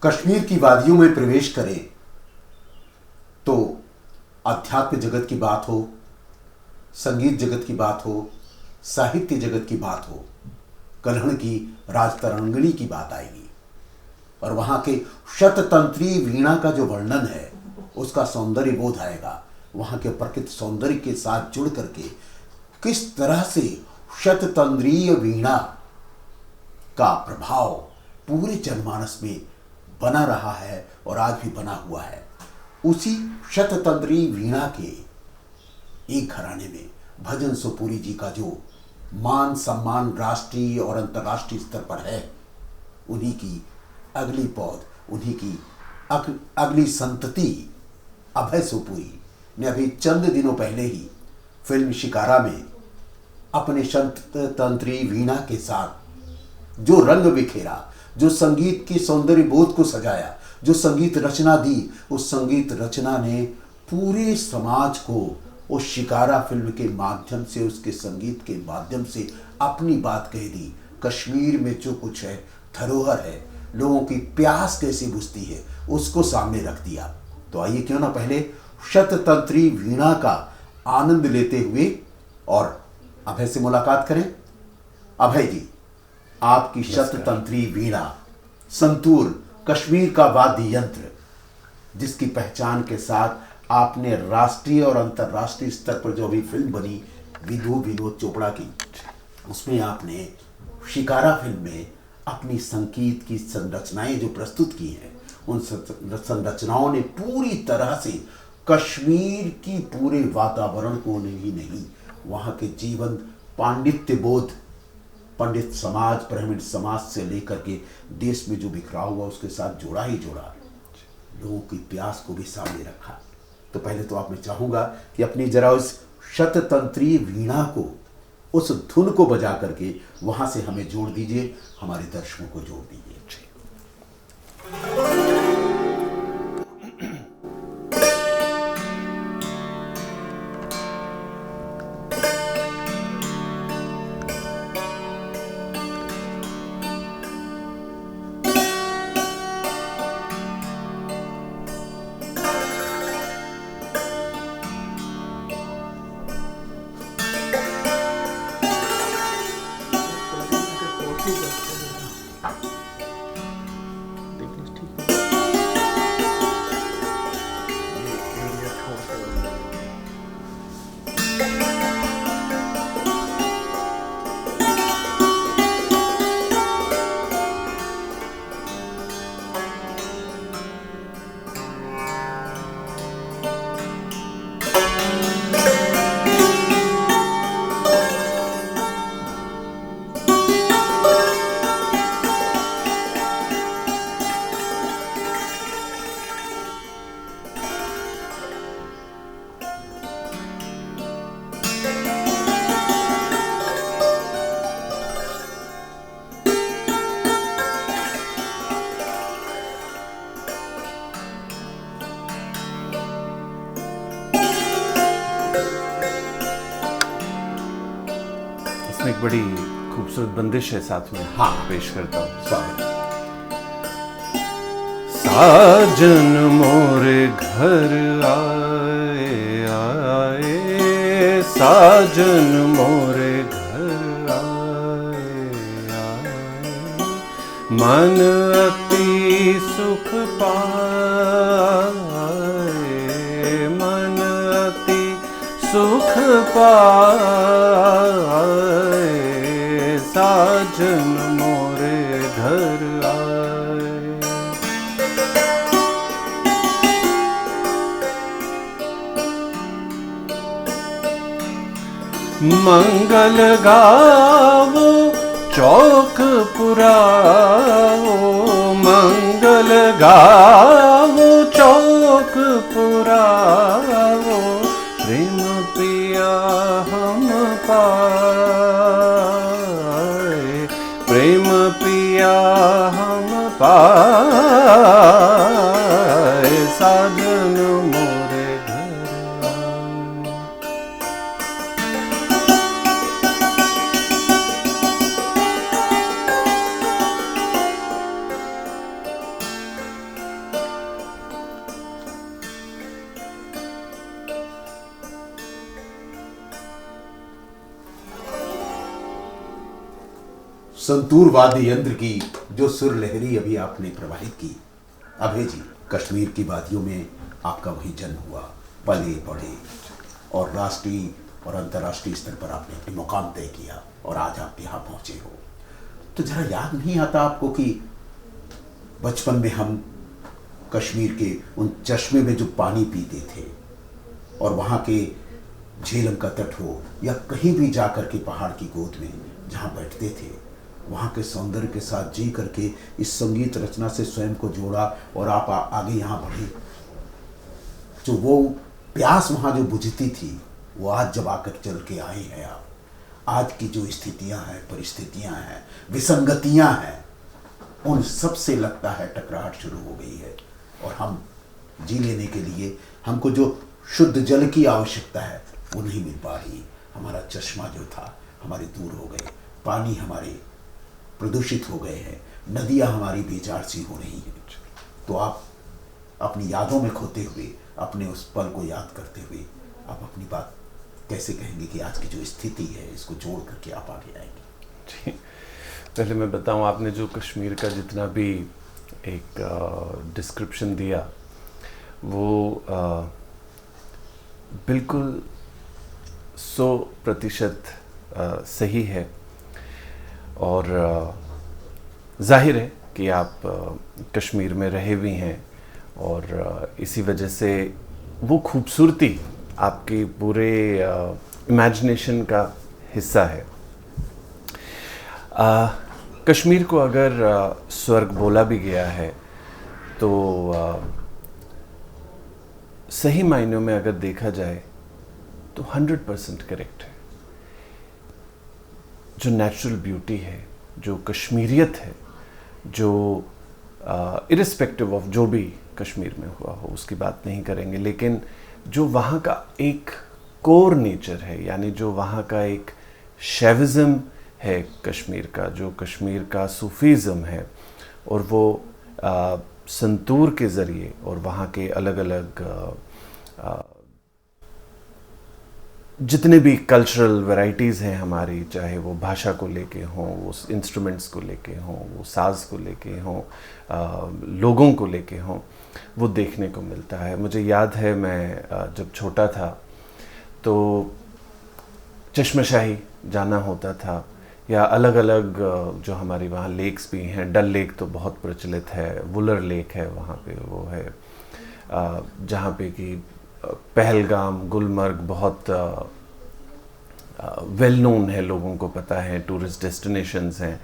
कश्मीर की वादियों में प्रवेश करें तो अध्यात्म जगत की बात हो, संगीत जगत की बात हो, साहित्य जगत की बात हो, कल्हड़ की राजतरंगिणी की बात आएगी। और वहाँ के शततंत्री वीणा का जो वर्णन है उसका सौंदर्य बोध आएगा। वहाँ के प्रकृति सौंदर्य के साथ जुड़ करके किस तरह से शततंत्रीय वीणा का प्रभाव पूरे जनमानस में बना रहा है और आज भी बना हुआ है। उसी शततंत्री वीणा के एक घराने में भजन सुपुरी जी का जो मान सम्मान राष्ट्रीय और अंतर्राष्ट्रीय स्तर पर है, उन्हीं की अगली पौध, उन्हीं की अगली संतति अभय सुपुरी ने अभी चंद दिनों पहले ही फिल्म शिकारा में अपने शततंत्री वीणा के साथ जो रंग बिखेरा, जो संगीत की सौंदर्य बोध को सजाया, जो संगीत रचना दी, उस संगीत रचना ने पूरे समाज को उस शिकारा फिल्म के माध्यम से, उसके संगीत के माध्यम से अपनी बात कह दी। कश्मीर में जो कुछ है, धरोहर है, लोगों की प्यास कैसी बुझती है, उसको सामने रख दिया। तो आइए क्यों ना पहले शततंत्री वीणा का आनंद लेते हुए और अभय से मुलाकात करें। अभय जी, आपकी शततंत्री वीणा, संतूर, कश्मीर का वाद्य यंत्र, जिसकी पहचान के साथ आपने राष्ट्रीय और अंतर्राष्ट्रीय स्तर पर जो अभी फिल्म बनी विनोद चोपड़ा की, उसमें आपने शिकारा फिल्म में अपनी संगीत की संरचनाएं जो प्रस्तुत की हैं, उन संरचनाओं ने पूरी तरह से कश्मीर की पूरे वातावरण को नहीं वहाँ के जीवन पांडित्य बोध, पंडित समाज, ब्राह्मण समाज से लेकर के देश में जो बिखरा हुआ उसके साथ जोड़ा ही जोड़ा, लोगों की प्यास को भी सामने रखा। तो पहले तो आप मैं चाहूँगा कि अपनी जरा उस शततंत्री वीणा को, उस धुन को बजा करके वहाँ से हमें जोड़ दीजिए, हमारे दर्शकों को जोड़ दीजिए। एक बड़ी खूबसूरत बंदिश है साथ में, हाँ पेश करता हूँ। स्वागत। साजन मोरे घर आए आए, साजन मोरे घर आए आए, मन अति सुख पाए, मन अति सुख पाए, साजन मोरे घर आए। मंगल गावो चौक पुराओ, मंगल गावो चौक पुराओ, प्रेम पिया हम पाए, प्रेम पिया हम पाए, साजन मोरे घर आए। संतूर वाद्य यंत्र की जो सुर लहरी अभी आपने प्रवाहित की। अभय जी, कश्मीर की वादियों में आपका वही जन्म हुआ, पले बढ़े और राष्ट्रीय और अंतर्राष्ट्रीय स्तर पर आपने अपने मुकाम तय किया और आज आप यहाँ पहुंचे हो। तो जरा याद नहीं आता आपको कि बचपन में हम कश्मीर के उन चश्मे में जो पानी पीते थे और वहाँ के झेलम का तट हो या कहीं भी जाकर के पहाड़ की गोद में जहाँ बैठते थे, वहाँ के सौंदर्य के साथ जी करके इस संगीत रचना से स्वयं को जोड़ा और आप आगे यहाँ बढ़े। जो वो प्यास वहाँ जो बुझती थी, वो आज जब आकर चल के आए हैं आप, आज की जो स्थितियाँ हैं, परिस्थितियाँ हैं, विसंगतियाँ हैं, उन सब से लगता है टकराहट शुरू हो गई है। और हम जी लेने के लिए हमको जो शुद्ध जल की आवश्यकता है वो नहीं मिल पा रही। हमारा चश्मा जो था हमारे दूर हो गए, पानी हमारे प्रदूषित हो गए हैं, नदियाँ हमारी बेजार सी हो रही हैं। तो आप अपनी यादों में खोते हुए, अपने उस पल को याद करते हुए आप अपनी बात कैसे कहेंगे कि आज की जो स्थिति है इसको जोड़ करके आप आगे आएंगे? जी, पहले मैं बताऊं, आपने जो कश्मीर का जितना भी एक डिस्क्रिप्शन दिया वो बिल्कुल 100% सही है। और जाहिर है कि आप कश्मीर में रहे भी हैं और इसी वजह से वो खूबसूरती आपके पूरे इमेजिनेशन का हिस्सा है। कश्मीर को अगर स्वर्ग बोला भी गया है तो सही मायनों में अगर देखा जाए तो 100% करेक्ट है। जो नेचुरल ब्यूटी है, जो कश्मीरियत है, जो इरिस्पेक्टिव ऑफ जो भी कश्मीर में हुआ हो उसकी बात नहीं करेंगे, लेकिन जो वहाँ का एक कोर नेचर है, यानी जो वहाँ का एक शैविज़म है कश्मीर का, जो कश्मीर का सूफीज़म है, और वो संतूर के ज़रिए और वहाँ के अलग अलग जितने भी कल्चरल वैरायटीज़ हैं हमारी, चाहे वो भाषा को लेके हों, वो इंस्ट्रूमेंट्स को लेके हों, वो साज को लेके हों, लोगों को लेके हों, वो देखने को मिलता है। मुझे याद है मैं जब छोटा था तो चश्मशाही जाना होता था, या अलग अलग जो हमारी वहाँ लेक्स भी हैं, डल लेक तो बहुत प्रचलित है, वुलर लेक है वहाँ पे, वो है जहाँ पे कि पहलगाम, गुलमर्ग बहुत वेल नोन है, लोगों को पता है, टूरिस्ट डेस्टिनेशंस हैं।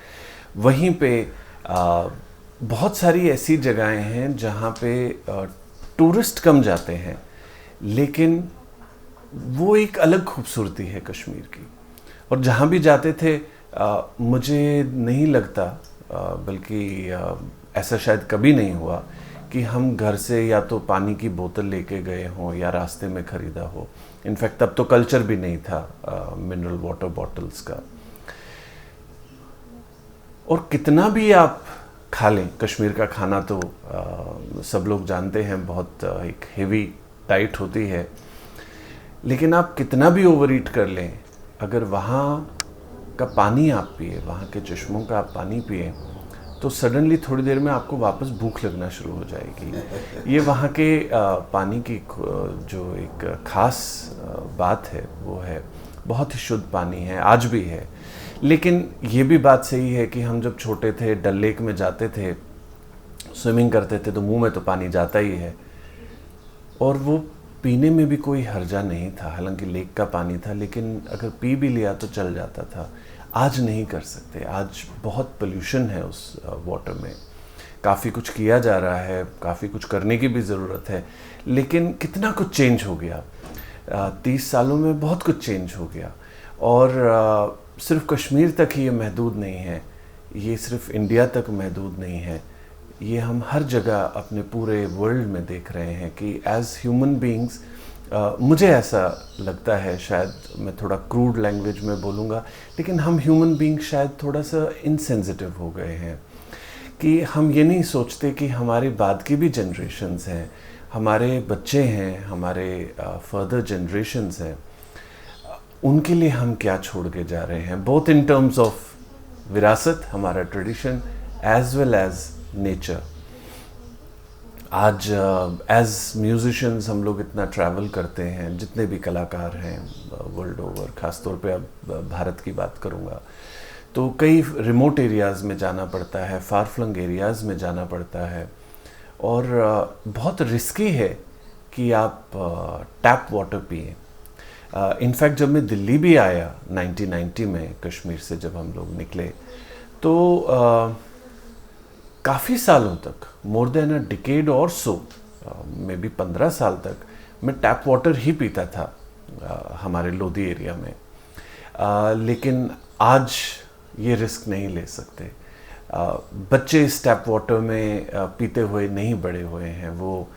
वहीं पे बहुत सारी ऐसी जगहें हैं जहाँ पे टूरिस्ट कम जाते हैं, लेकिन वो एक अलग खूबसूरती है कश्मीर की। और जहाँ भी जाते थे मुझे नहीं लगता, बल्कि ऐसा शायद कभी नहीं हुआ कि हम घर से या तो पानी की बोतल लेके गए हों या रास्ते में ख़रीदा हो। इनफैक्ट तब तो कल्चर भी नहीं था मिनरल वाटर बॉटल्स का। और कितना भी आप खा लें, कश्मीर का खाना तो सब लोग जानते हैं बहुत एक हेवी डाइट होती है, लेकिन आप कितना भी ओवर ईट कर लें, अगर वहाँ का पानी आप पिए, वहाँ के चश्मों का आप पानी पिए, तो सडनली थोड़ी देर में आपको वापस भूख लगना शुरू हो जाएगी। ये वहाँ के पानी की जो एक ख़ास बात है वो है, बहुत ही शुद्ध पानी है, आज भी है। लेकिन ये भी बात सही है कि हम जब छोटे थे, डल लेक में जाते थे, स्विमिंग करते थे, तो मुंह में तो पानी जाता ही है, और वो पीने में भी कोई हर्जा नहीं था। हालांकि लेक का पानी था, लेकिन अगर पी भी लिया तो चल जाता था। आज नहीं कर सकते, आज बहुत पोल्यूशन है उस वाटर में। काफ़ी कुछ किया जा रहा है, काफ़ी कुछ करने की भी ज़रूरत है, लेकिन कितना कुछ चेंज हो गया। 30 सालों में बहुत कुछ चेंज हो गया। और सिर्फ कश्मीर तक ही ये महदूद नहीं है, ये सिर्फ इंडिया तक महदूद नहीं है, ये हम हर जगह अपने पूरे वर्ल्ड में देख रहे हैं कि एज ह्यूमन बीइंग्स, मुझे ऐसा लगता है, शायद मैं थोड़ा क्रूड लैंग्वेज में बोलूँगा, लेकिन हम ह्यूमन बीइंग शायद थोड़ा सा इनसेंसिटिव हो गए हैं कि हम ये नहीं सोचते कि हमारे बाद की भी जनरेशन्स हैं, हमारे बच्चे हैं, हमारे फर्दर जनरेशन्स हैं, उनके लिए हम क्या छोड़ के जा रहे हैं, बोथ इन टर्म्स ऑफ विरासत, हमारा tradition, as well as nature. आज एज म्यूजिशियंस हम लोग इतना ट्रैवल करते हैं, जितने भी कलाकार हैं वर्ल्ड ओवर, ख़ासतौर पे अब भारत की बात करूँगा, तो कई रिमोट एरियाज़ में जाना पड़ता है, फार फ्लंग एरियाज़ में जाना पड़ता है, और बहुत रिस्की है कि आप टैप वाटर पिएं। इनफैक्ट जब मैं दिल्ली भी आया 1990 में, कश्मीर से जब हम लोग निकले, तो काफ़ी सालों तक, मोर देन अ डिकेड और सो, मे बी 15 साल तक मैं टैप वाटर ही पीता था हमारे लोधी एरिया में। लेकिन आज ये रिस्क नहीं ले सकते। बच्चे इस टैप वाटर में पीते हुए नहीं बड़े हुए हैं, वो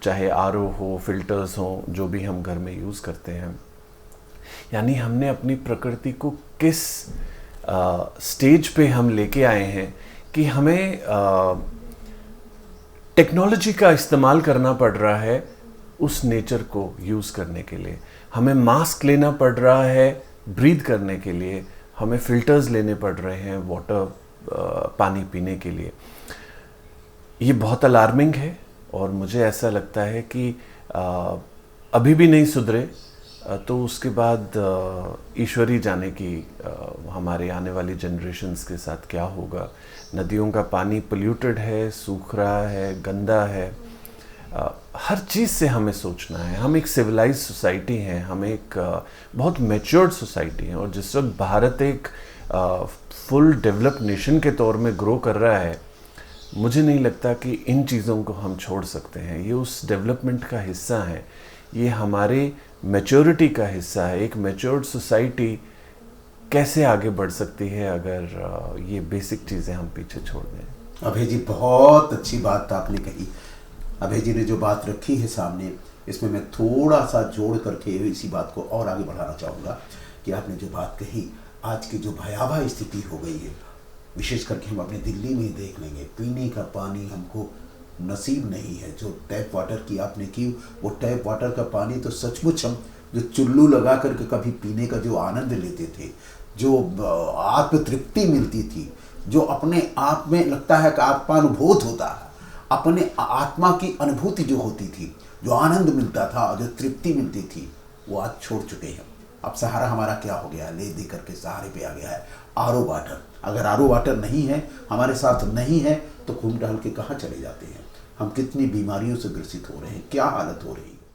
चाहे आरओ हो, फिल्टर्स हो, जो भी हम घर में यूज़ करते हैं। यानी हमने अपनी प्रकृति को किस स्टेज पे हम लेके आए हैं कि हमें टेक्नोलॉजी का इस्तेमाल करना पड़ रहा है उस नेचर को यूज़ करने के लिए। हमें मास्क लेना पड़ रहा है ब्रीथ करने के लिए, हमें फिल्टर्स लेने पड़ रहे हैं वाटर, पानी पीने के लिए। ये बहुत अलार्मिंग है, और मुझे ऐसा लगता है कि अभी भी नहीं सुधरे तो उसके बाद ईश्वरी जाने की हमारे आने वाली जनरेशन्स के साथ क्या होगा। नदियों का पानी पोल्यूटेड है, सूख रहा है, गंदा है। हर चीज़ से हमें सोचना है। हम एक सिविलाइज सोसाइटी हैं, हम एक बहुत मैच्योर्ड सोसाइटी हैं, और जिस वक्त भारत एक फुल डेवलप्ड नेशन के तौर में ग्रो कर रहा है, मुझे नहीं लगता कि इन चीज़ों को हम छोड़ सकते हैं। ये उस डेवलपमेंट का हिस्सा है, ये हमारे मैच्योरिटी का हिस्सा है। एक मैच्योर्ड सोसाइटी कैसे आगे बढ़ सकती है अगर ये बेसिक चीज़ें हम पीछे छोड़ दें। अभय जी, बहुत अच्छी बात आपने कही। अभय जी ने जो बात रखी है सामने, इसमें मैं थोड़ा सा जोड़ करके इसी बात को और आगे बढ़ाना चाहूँगा कि आपने जो बात कही, आज की जो भयावह स्थिति हो गई है, विशेष करके हम अपने दिल्ली में ही देख लेंगे, पीने का पानी हमको नसीब नहीं है। जो टैप वाटर की आपने की, वो टैप वाटर का पानी तो सचमुच हम जो चुल्लू लगा करके कभी पीने का जो आनंद लेते थे, जो आत्म तृप्ति मिलती थी, जो अपने आप में लगता है कि आत्मानुभूत होता है, अपने आत्मा की अनुभूति जो होती थी, जो आनंद मिलता था, जो तृप्ति मिलती थी, वो आज छोड़ चुके हैं। अब सहारा हमारा क्या हो गया, ले दे करके सहारे पे आ गया है आरओ वाटर। अगर आरओ वाटर नहीं है, हमारे साथ नहीं है, तो घूम टहल के कहाँ चले जाते हैं हम, कितनी बीमारियों से ग्रसित हो रहे हैं, क्या हालत हो रही है।